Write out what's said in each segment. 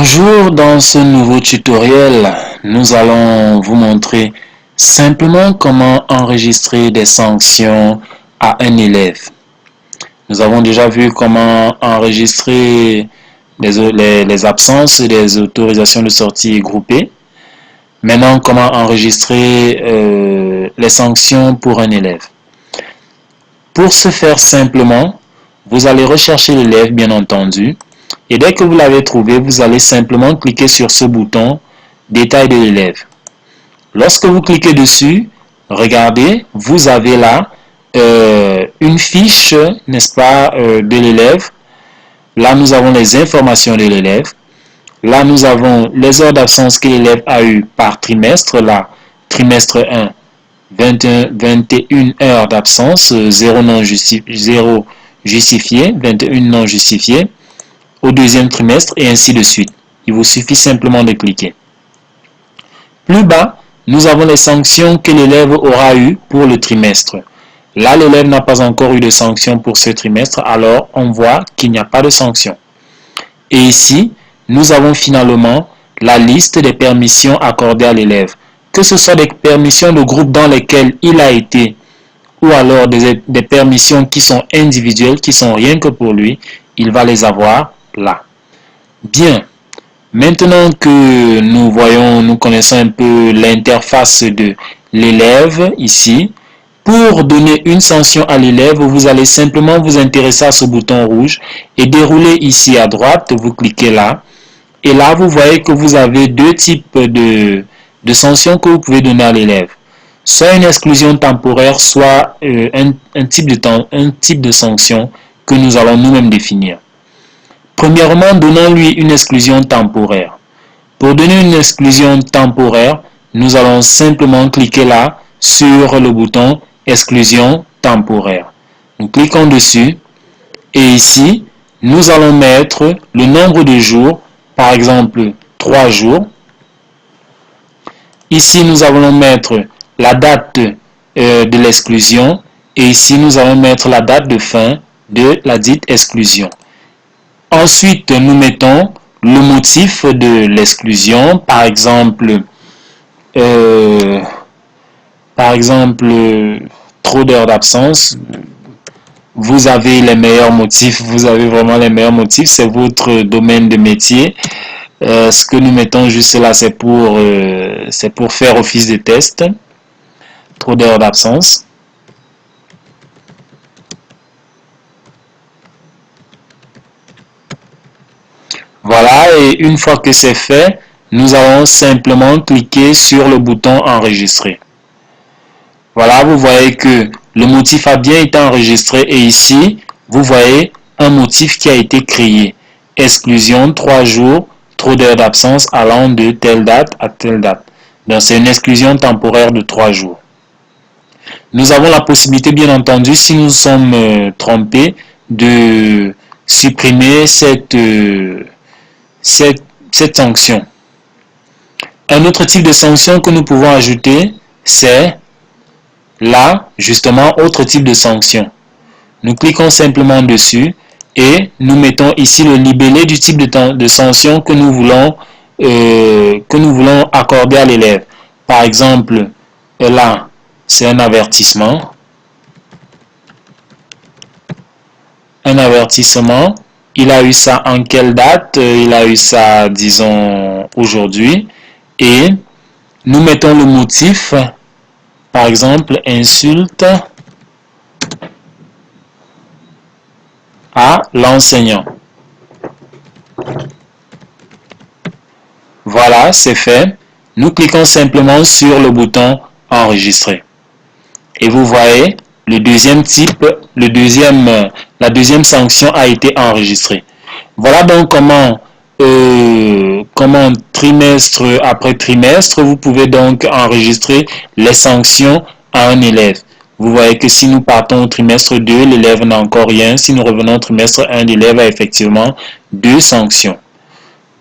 Bonjour, dans ce nouveau tutoriel, nous allons vous montrer simplement comment enregistrer des sanctions à un élève. Nous avons déjà vu comment enregistrer les absences et les autorisations de sortie groupées. Maintenant, comment enregistrer les sanctions pour un élève. Pour ce faire simplement, vous allez rechercher l'élève, bien entendu. Et dès que vous l'avez trouvé, vous allez simplement cliquer sur ce bouton « Détail de l'élève ». Lorsque vous cliquez dessus, regardez, vous avez là une fiche, n'est-ce pas, de l'élève. Là, nous avons les informations de l'élève. Là, nous avons les heures d'absence que l'élève a eues par trimestre. Là, trimestre 1, 21 heures d'absence, 0 justifié, 21 non justifiées. Au deuxième trimestre et ainsi de suite. Il vous suffit simplement de cliquer. Plus bas, nous avons les sanctions que l'élève aura eues pour le trimestre. Là, l'élève n'a pas encore eu de sanctions pour ce trimestre, alors on voit qu'il n'y a pas de sanctions. Et ici, nous avons finalement la liste des permissions accordées à l'élève. Que ce soit des permissions de groupe dans lesquelles il a été, ou alors des permissions qui sont individuelles, qui sont rien que pour lui, il va les avoir là. Bien, maintenant que nous connaissons un peu l'interface de l'élève ici, pour donner une sanction à l'élève, vous allez simplement vous intéresser à ce bouton rouge et dérouler ici à droite, vous cliquez là, et là vous voyez que vous avez deux types de sanctions que vous pouvez donner à l'élève. Soit une exclusion temporaire, soit un type de sanction que nous allons nous-mêmes définir. Premièrement, donnons-lui une exclusion temporaire. Pour donner une exclusion temporaire, nous allons simplement cliquer là sur le bouton exclusion temporaire. Nous cliquons dessus et ici, nous allons mettre le nombre de jours, par exemple 3 jours. Ici, nous allons mettre la date de l'exclusion et ici, nous allons mettre la date de fin de la dite exclusion. Ensuite, nous mettons le motif de l'exclusion, par exemple, trop d'heures d'absence. Vous avez les meilleurs motifs, vous avez vraiment les meilleurs motifs, c'est votre domaine de métier. Ce que nous mettons juste là, c'est pour faire office de test. Trop d'heures d'absence. Voilà, et une fois que c'est fait, nous allons simplement cliquer sur le bouton enregistrer. Voilà, vous voyez que le motif a bien été enregistré et ici, vous voyez un motif qui a été créé. Exclusion 3 jours, trop d'heures d'absence allant de telle date à telle date. Donc c'est une exclusion temporaire de 3 jours. Nous avons la possibilité, bien entendu, si nous sommes trompés, de supprimer cette sanction. Un autre type de sanction que nous pouvons ajouter, c'est là, justement, autre type de sanction. Nous cliquons simplement dessus et nous mettons ici le libellé du type de sanction que nous voulons accorder à l'élève. Par exemple, là, c'est un avertissement. Un avertissement. Il a eu ça en quelle date? Il a eu ça, disons, aujourd'hui. Et nous mettons le motif, par exemple, insulte à l'enseignant. Voilà, c'est fait. Nous cliquons simplement sur le bouton enregistrer. Et vous voyez, la deuxième sanction a été enregistrée. Voilà donc comment trimestre après trimestre, vous pouvez donc enregistrer les sanctions à un élève. Vous voyez que si nous partons au trimestre 2, l'élève n'a encore rien. Si nous revenons au trimestre 1, l'élève a effectivement 2 sanctions.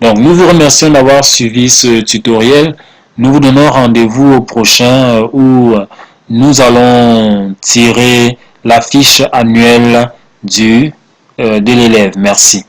Donc nous vous remercions d'avoir suivi ce tutoriel. Nous vous donnons rendez-vous au prochain où nous allons tirer la fiche annuelle de l'élève. Merci.